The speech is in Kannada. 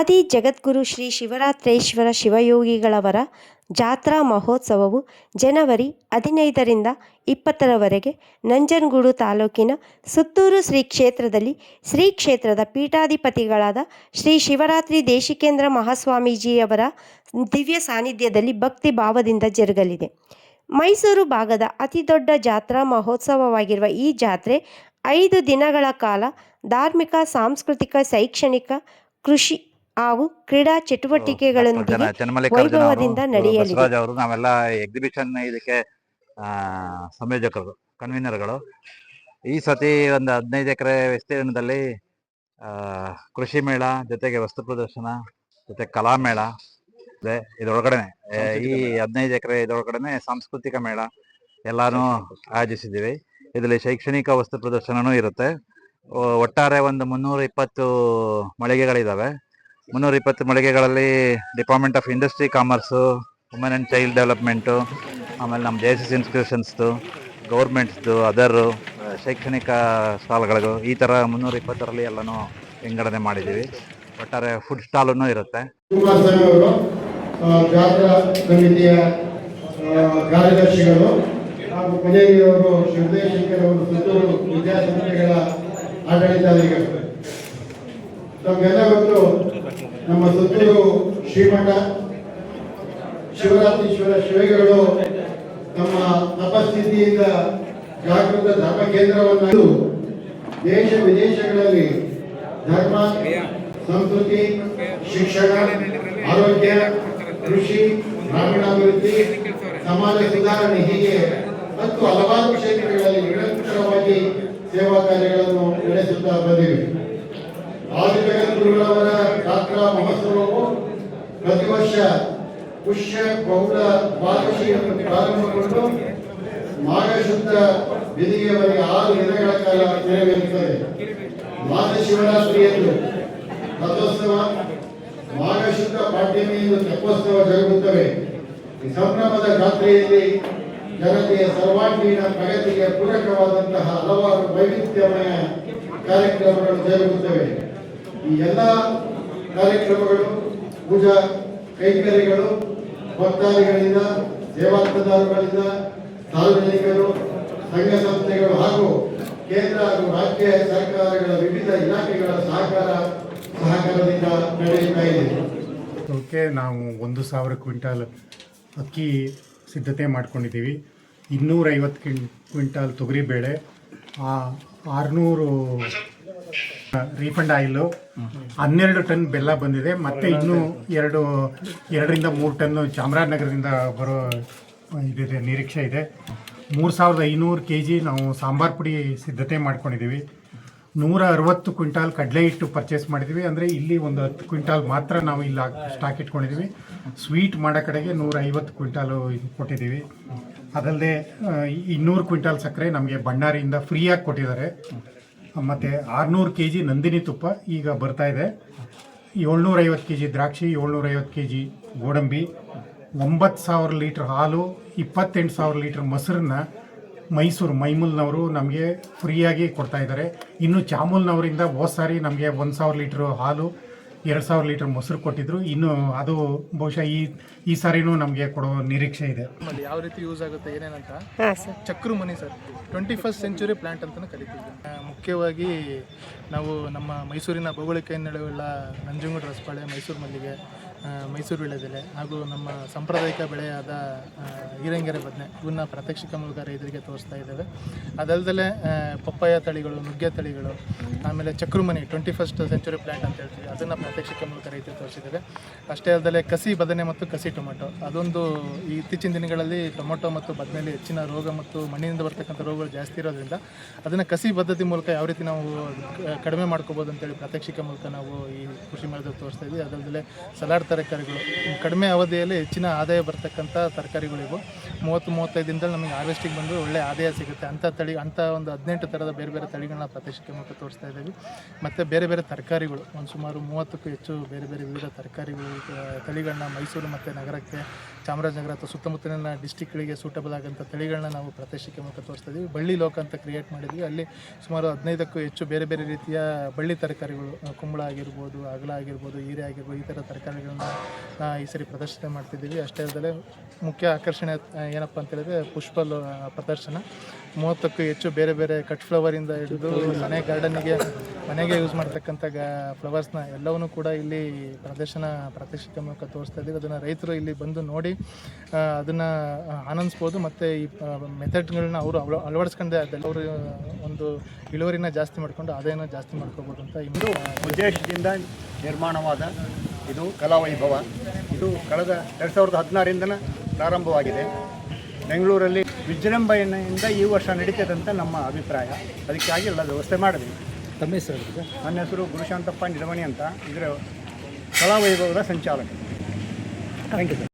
ಆದಿ ಜಗದ್ಗುರು ಶ್ರೀ ಶಿವರಾತ್ರೇಶ್ವರ ಶಿವಯೋಗಿಗಳವರ ಜಾತ್ರಾ ಮಹೋತ್ಸವವು ಜನವರಿ 15ರಿಂದ 20ರವರೆಗೆ ನಂಜನಗೂಡು ತಾಲೂಕಿನ ಸುತ್ತೂರು ಶ್ರೀ ಕ್ಷೇತ್ರದಲ್ಲಿ ಶ್ರೀ ಕ್ಷೇತ್ರದ ಪೀಠಾಧಿಪತಿಗಳಾದ ಶ್ರೀ ಶಿವರಾತ್ರಿ ದೇಶಿಕೇಂದ್ರ ಮಹಾಸ್ವಾಮೀಜಿಯವರ ದಿವ್ಯ ಸಾನ್ನಿಧ್ಯದಲ್ಲಿ ಭಕ್ತಿ ಭಾವದಿಂದ ಜರುಗಲಿದೆ. ಮೈಸೂರು ಭಾಗದ ಅತಿದೊಡ್ಡ ಜಾತ್ರಾ ಮಹೋತ್ಸವವಾಗಿರುವ ಈ ಜಾತ್ರೆ 5 ದಿನಗಳ ಕಾಲ ಧಾರ್ಮಿಕ, ಸಾಂಸ್ಕೃತಿಕ, ಶೈಕ್ಷಣಿಕ, ಕೃಷಿ ಹಾಗೂ ಕ್ರೀಡಾ ಚಟುವಟಿಕೆಗಳೊಂದಿಗೆ ವೈಭವದಿಂದ ನಡೆಯಲಿದೆ. ನಾವೆಲ್ಲ ಎಕ್ಸಿಬಿಷನ್ ಇದಕ್ಕೆ ಸಂಯೋಜಕರು, ಕನ್ವೀನರ್ಗಳು. ಈ ಸತಿ ಒಂದು 15 ಎಕರೆ ವಿಸ್ತೀರ್ಣದಲ್ಲಿ ಕೃಷಿ ಮೇಳ ಜೊತೆಗೆ ವಸ್ತು ಪ್ರದರ್ಶನ ಜೊತೆ ಕಲಾಮೇಳ ಇದೆ. ಇದರೊಳಗಡೆ ಈ 15 ಎಕರೆ ಇದರೊಳಗಡೆ ಸಾಂಸ್ಕೃತಿಕ ಮೇಳ ಎಲ್ಲಾನು ಆಯೋಜಿಸಿದ್ದೀವಿ. ಇದರಲ್ಲಿ ಶೈಕ್ಷಣಿಕ ವಸ್ತು ಪ್ರದರ್ಶನನೂ ಇರುತ್ತೆ. ಒಟ್ಟಾರೆ ಒಂದು 320 ಮಳಿಗೆಗಳಿದ್ದಾವೆ. 320 ಮಳಿಗೆಗಳಲ್ಲಿ department of industry, commerce, women and child development, ಆಮೇಲೆ ನಮ್ಮ JSS ಇನ್ಸ್ಟಿಟ್ಯೂಷನ್ಸ್ದು, ಗೌರ್ಮೆಂಟ್ಸ್ದು, ಅದರು ಶೈಕ್ಷಣಿಕ ಸ್ಟಾಲ್ಗಳಿಗೂ ಈ ಥರ 320ರಲ್ಲಿ ಎಲ್ಲನೂ ವಿಂಗಡಣೆ ಮಾಡಿದ್ದೀವಿ. ಒಟ್ಟಾರೆ ಫುಡ್ ಸ್ಟಾಲೂ ಇರುತ್ತೆ. ಜಾತ್ರಾ ಸಮಿತಿಯ ಕಾರ್ಯದರ್ಶಿಗಳು ಹಾಗೂ ಪುಣೇರಿಯವರು, ಶಿವದೇಶಿಕರ್ ಅವರು, ಸುತ್ತೂರು ವಿದ್ಯಾಸಂಸ್ಥೆಗಳ ಆಡಳಿತಾಧಿಕಾರಿಗಳು. ನಮಗೆಲ್ಲ ಗೊತ್ತು, ನಮ್ಮ ಸುತ್ತೂರು ಶ್ರೀಮಠ ಶಿವರಾತ್ರೀಶ್ವರ ಶಿವಗಳು ನಮ್ಮ ತಪಸ್ಥಿತಿಯಿಂದ ಜಾಗೃತ ಧರ್ಮ ಕೇಂದ್ರವನ್ನು ದೇಶ ವಿದೇಶಗಳಲ್ಲಿ ಧರ್ಮ, ಸಂಸ್ಕೃತಿ, ಶಿಕ್ಷಣ, ಆರೋಗ್ಯ, ಕೃಷಿ, ಗ್ರಾಮೀಣಾಭಿವೃದ್ಧಿ, ಸಮಾಜ ಸುಧಾರಣೆ ಹೀಗೆ ಮತ್ತು ಹಲವಾರು ಕ್ಷೇತ್ರಗಳಲ್ಲಿ ನಿರಂತರವಾಗಿ ಸೇವಾ ಕಾರ್ಯಗಳನ್ನು ನಡೆಸುತ್ತಾ ಬಂದಿವೆ. ಆದಿ ಜಗದ್ಗುರುಗಳವರ ಜಾತ್ರಾ ಮಹೋತ್ಸವವು ಪ್ರತಿ ವರ್ಷ ಪುಷ್ಯ ಬಹುಳ ದ್ವಾದಶಿಯನ್ನು ಪ್ರಾರಂಭಗೊಂಡು ಮಾಘ ಶುದ್ಧ ಬಿದಿಗೆಯವರೆಗೆ 6 ದಿನಗಳ ಕಾಲ ನೆರವೇರುತ್ತದೆ. ಮಾಘ ಶಿವರಾತ್ರಿಯಂದು ರಥೋತ್ಸವ, ಮಾಘ ಶುದ್ಧ ಪಾಡ್ಯಮಿಯಂದು ತೆಪ್ಪೋತ್ಸವ ಜರುಗುತ್ತವೆ. ಈ ಸಂಭ್ರಮದ ಜಾತ್ರೆಯಲ್ಲಿ ಜನತೆಯ ಸರ್ವಾಂಗೀಣ ಪ್ರಗತಿಗೆ ಪೂರಕವಾದಂತಹ ಹಲವಾರು ವೈವಿಧ್ಯಮಯ ಕಾರ್ಯಕ್ರಮಗಳು ಜರುಗುತ್ತವೆ. ಈ ಎಲ್ಲ ಕಾರ್ಯಕ್ರಮಗಳು ಪೂಜಾ ಕೈಂಕರ್ಯಗಳು ಭಕ್ತಾದಿಗಳಿಂದ, ಸೇವಾರ್ಥದಾರಗಳಿಂದ, ಸಾರ್ವಜನಿಕರು, ಸಂಘ ಸಂಸ್ಥೆಗಳು ಹಾಗೂ ಕೇಂದ್ರ ಹಾಗೂ ರಾಜ್ಯ ಸರ್ಕಾರಗಳ ವಿವಿಧ ಇಲಾಖೆಗಳ ಸಹಕಾರದಿಂದ ನಡೆಯುತ್ತಾ ಇದೆ. ಅದಕ್ಕೆ ನಾವು 1,000 ಕ್ವಿಂಟಾಲ್ ಅಕ್ಕಿ ಸಿದ್ಧತೆ ಮಾಡ್ಕೊಂಡಿದ್ದೀವಿ. 250 ಕ್ವಿಂಟಾಲ್ ತೊಗರಿಬೇಳೆ, 600 ರೀಫಂಡ್ ಆಯಿಲು, 12 ಟನ್ ಬೆಲ್ಲ ಬಂದಿದೆ. ಮತ್ತು ಇನ್ನೂ 2ರಿಂದ 3 ಟನ್ನು ಚಾಮರಾಜನಗರದಿಂದ ಬರೋ ಇದಿದೆ, ನಿರೀಕ್ಷೆ ಇದೆ. 3,500 kg ನಾವು ಸಾಂಬಾರು ಪುಡಿ ಸಿದ್ಧತೆ ಮಾಡ್ಕೊಂಡಿದ್ದೀವಿ. 160 ಕ್ವಿಂಟಾಲ್ ಕಡಲೆ ಹಿಟ್ಟು ಪರ್ಚೇಸ್ ಮಾಡಿದ್ದೀವಿ. ಅಂದರೆ ಇಲ್ಲಿ ಒಂದು 10 ಕ್ವಿಂಟಾಲ್ ಮಾತ್ರ ನಾವು ಇಲ್ಲಿ ಸ್ಟಾಕ್ ಇಟ್ಕೊಂಡಿದ್ದೀವಿ. ಸ್ವೀಟ್ ಮಾಡೋ ಕಡೆಗೆ 150 ಕ್ವಿಂಟಾಲು ಕೊಟ್ಟಿದ್ದೀವಿ. ಅದಲ್ಲದೆ 200 ಕ್ವಿಂಟಾಲ್ ಸಕ್ಕರೆ ನಮಗೆ ಬಳ್ಳಾರಿಯಿಂದ ಫ್ರೀಯಾಗಿ ಕೊಟ್ಟಿದ್ದಾರೆ. ಮತ್ತು 600 kg ನಂದಿನಿ ತುಪ್ಪ ಈಗ ಬರ್ತಾ ಇದೆ. 750 kg ದ್ರಾಕ್ಷಿ, 750 kg ಗೋಡಂಬಿ, 9,000 ಲೀಟ್ರ್ ಹಾಲು, 28,000 ಲೀಟ್ರ್ ಮೊಸರನ್ನ ಮೈಸೂರು ಮೈಮೂಲ್ನವರು ನಮಗೆ ಫ್ರೀಯಾಗಿ ಕೊಡ್ತಾ ಇದ್ದಾರೆ. ಇನ್ನು ಚಾಮೂಲ್ನವರಿಂದ ಹೋದ ಸಾರಿ ನಮಗೆ 1,000 ಲೀಟ್ರ್ ಹಾಲು, 2,000 ಲೀಟ್ರ್ ಮೊಸರು ಕೊಟ್ಟಿದ್ರು. ಇನ್ನು ಅದು ಬಹುಶಃ ಈ ಸಾರಿನೂ ನಮಗೆ ಕೊಡೋ ನಿರೀಕ್ಷೆ ಇದೆ. ಯಾವ ರೀತಿ ಯೂಸ್ ಆಗುತ್ತೆ ಏನೇನಂತ ಚಕ್ರು ಮನಿ ಸರ್ 21st ಸೆಂಚುರಿ ಪ್ಲಾಂಟ್ ಅಂತಲೂ ಕರಿತೀವಿ. ಮುಖ್ಯವಾಗಿ ನಾವು ನಮ್ಮ ಮೈಸೂರಿನ ಭೌಗೋಳಿಕ ಹಿನ್ನೆಲೆಯುಳ್ಳ ನಂಜನಗೂಡು ರಸಬಾಳೆ, ಮೈಸೂರು ಮಲ್ಲಿಗೆ, ಮೈಸೂರು ವೀಳ್ಯದೆಲೆ ಹಾಗೂ ನಮ್ಮ ಸಾಂಪ್ರದಾಯಿಕ ಬೆಳೆಯಾದ ಹೀರಂಗೆರೆ ಬದನೆ ಇವನ್ನ ಪ್ರಾತ್ಯಕ್ಷಿಕ ಮೂಲಕ ರೈತರಿಗೆ ತೋರಿಸ್ತಾ ಇದ್ದೇವೆ. ಅದಲ್ಲದೆ ಪಪ್ಪಾಯ ತಳಿಗಳು, ನುಗ್ಗೆ ತಳಿಗಳು, ಆಮೇಲೆ ಚಕ್ರುಮನಿ 21st ಸೆಂಚುರಿ ಪ್ಲಾಂಟ್ ಅಂತ ಹೇಳ್ತೀವಿ, ಅದನ್ನು ಪ್ರಾತ್ಯಕ್ಷಿಕ ಮೂಲಕ ರೈತರಿಗೆ ತೋರಿಸಿದ್ದೇವೆ. ಅಷ್ಟೇ ಅಲ್ಲದೆ ಕಸಿ ಬದನೆ ಮತ್ತು ಕಸಿ ಟೊಮೆಟೊ, ಅದೊಂದು ಈ ಇತ್ತೀಚಿನ ದಿನಗಳಲ್ಲಿ ಟೊಮೆಟೊ ಮತ್ತು ಬದನೆಯಲ್ಲಿ ಹೆಚ್ಚಿನ ರೋಗ ಮತ್ತು ಮಣ್ಣಿನಿಂದ ಬರ್ತಕ್ಕಂಥ ರೋಗಗಳು ಜಾಸ್ತಿ ಇರೋದ್ರಿಂದ ಅದನ್ನು ಕಸಿ ಪದ್ಧತಿ ಮೂಲಕ ಯಾವ ರೀತಿ ನಾವು ಕಡಿಮೆ ಮಾಡ್ಕೋಬೋದು ಅಂತೇಳಿ ಪ್ರಾತ್ಯಕ್ಷಿಕ ಮೂಲಕ ನಾವು ಈ ಕೃಷಿ ಮೇಳದಲ್ಲಿ ತೋರಿಸ್ತಾ ಇದ್ವಿ. ಅದಲ್ಲದೆ ಸಲಾಡ್ ತರಕಾರಿಗಳು, ಕಡಿಮೆ ಅವಧಿಯಲ್ಲಿ ಹೆಚ್ಚಿನ ಆದಾಯ ಬರ್ತಕ್ಕಂಥ ತರಕಾರಿಗಳಿಗೂ 30-35 ದಿನದಲ್ಲಿ ನಮಗೆ ಹಾರ್ವೆಸ್ಟಿಂಗ್ ಬಂದು ಒಳ್ಳೆ ಆದಾಯ ಸಿಗುತ್ತೆ. ಅಂಥ ಒಂದು 18 ಥರದ ಬೇರೆ ಬೇರೆ ತಳಿಗಳನ್ನ ಪ್ರಾತ್ಯಕ್ಷಿಕ ಮೂಲಕ ತೋರಿಸ್ತಾ ಇದ್ದೀವಿ. ಮತ್ತು ಬೇರೆ ಬೇರೆ ತರಕಾರಿಗಳು, ಒಂದು ಸುಮಾರು 30ಕ್ಕೂ ಹೆಚ್ಚು ಬೇರೆ ಬೇರೆ ವಿವಿಧ ತರಕಾರಿಗಳು ತಳಿಗಳನ್ನ ಮೈಸೂರು ಮತ್ತು ನಗರಕ್ಕೆ ಚಾಮರಾಜನಗರ ಅಥವಾ ಸುತ್ತಮುತ್ತಲಿನ ಡಿಸ್ಟಿಕ್ಗಳಿಗೆ ಸೂಟಬಲ್ ಆಗೋಂಥ ತಳಿಗಳನ್ನ ನಾವು ಪ್ರಾತ್ಯಕ್ಷಿಕೆ ಮೂಲಕ ತೋರಿಸ್ತಾ ಇದ್ದೀವಿ. ಬಳ್ಳಿ ಲೋಕ ಅಂತ ಕ್ರಿಯೇಟ್ ಮಾಡಿದ್ವಿ. ಅಲ್ಲಿ ಸುಮಾರು 15ಕ್ಕೂ ಹೆಚ್ಚು ಬೇರೆ ಬೇರೆ ರೀತಿಯ ಬಳ್ಳಿ ತರಕಾರಿಗಳು, ಕುಂಬಳ ಆಗಿರ್ಬೋದು, ಅಗಲ ಆಗಿರ್ಬೋದು, ಹೀರೆ ಆಗಿರ್ಬೋದು, ಈ ಥರ ತರಕಾರಿಗಳನ್ನ ಈ ಸರಿ ಪ್ರದರ್ಶನ ಮಾಡ್ತಿದ್ದೀವಿ. ಅಷ್ಟೇ ಅಲ್ಲದೆ ಮುಖ್ಯ ಆಕರ್ಷಣೆ ಏನಪ್ಪ ಅಂತ ಹೇಳಿದ್ರೆ ಪುಷ್ಪ ಪ್ರದರ್ಶನ. 30ಕ್ಕೂ ಹೆಚ್ಚು ಬೇರೆ ಬೇರೆ ಕಟ್ ಫ್ಲವರಿಂದ ಹಿಡಿದು ಮನೆ ಗಾರ್ಡನ್ನಿಗೆ, ಮನೆಗೆ ಯೂಸ್ ಮಾಡ್ತಕ್ಕಂಥ ಫ್ಲವರ್ಸ್ನ ಎಲ್ಲವನ್ನೂ ಕೂಡ ಇಲ್ಲಿ ಪ್ರಾತ್ಯಕ್ಷಿಕೆ ಮೂಲಕ ತೋರಿಸ್ತಾ ಇದ್ದೀವಿ. ಅದನ್ನು ರೈತರು ಇಲ್ಲಿ ಬಂದು ನೋಡಿ ಅದನ್ನು ಆನಂದಿಸ್ಬೋದು. ಮತ್ತು ಈ ಮೆಥಡ್ಗಳನ್ನ ಅವರು ಅಳವಡಿಸ್ಕೊಂಡೆ ಅದೆಲ್ಲ ಅವರು ಒಂದು ಇಳುವರಿನ ಜಾಸ್ತಿ ಮಾಡಿಕೊಂಡು ಆದಾಯನ ಜಾಸ್ತಿ ಮಾಡ್ಕೋಬೋದು ಅಂತ ಇದು ಉದ್ದೇಶದಿಂದ ನಿರ್ಮಾಣವಾದ ಇದು ಕಲಾವೈಭವ. ಇದು ಕಳೆದ 2016ರಿಂದನೇ ಪ್ರಾರಂಭವಾಗಿದೆ. ಬೆಂಗಳೂರಲ್ಲಿ ವಿಜೃಂಭಣೆಯಿಂದ ಈ ವರ್ಷ ನಡೀತದಂತ ನಮ್ಮ ಅಭಿಪ್ರಾಯ. ಅದಕ್ಕಾಗಿ ಎಲ್ಲ ವ್ಯವಸ್ಥೆ ಮಾಡಿದ್ವಿ. ತಮ್ಮ ಹೆಸರು? ನನ್ನ ಹೆಸರು ಗುರುಶಾಂತಪ್ಪ ನಿಡಮಣಿ ಅಂತ. ಇದರ ಕಲಾವೈಭವದ ಸಂಚಾಲಕ. Thank you sir.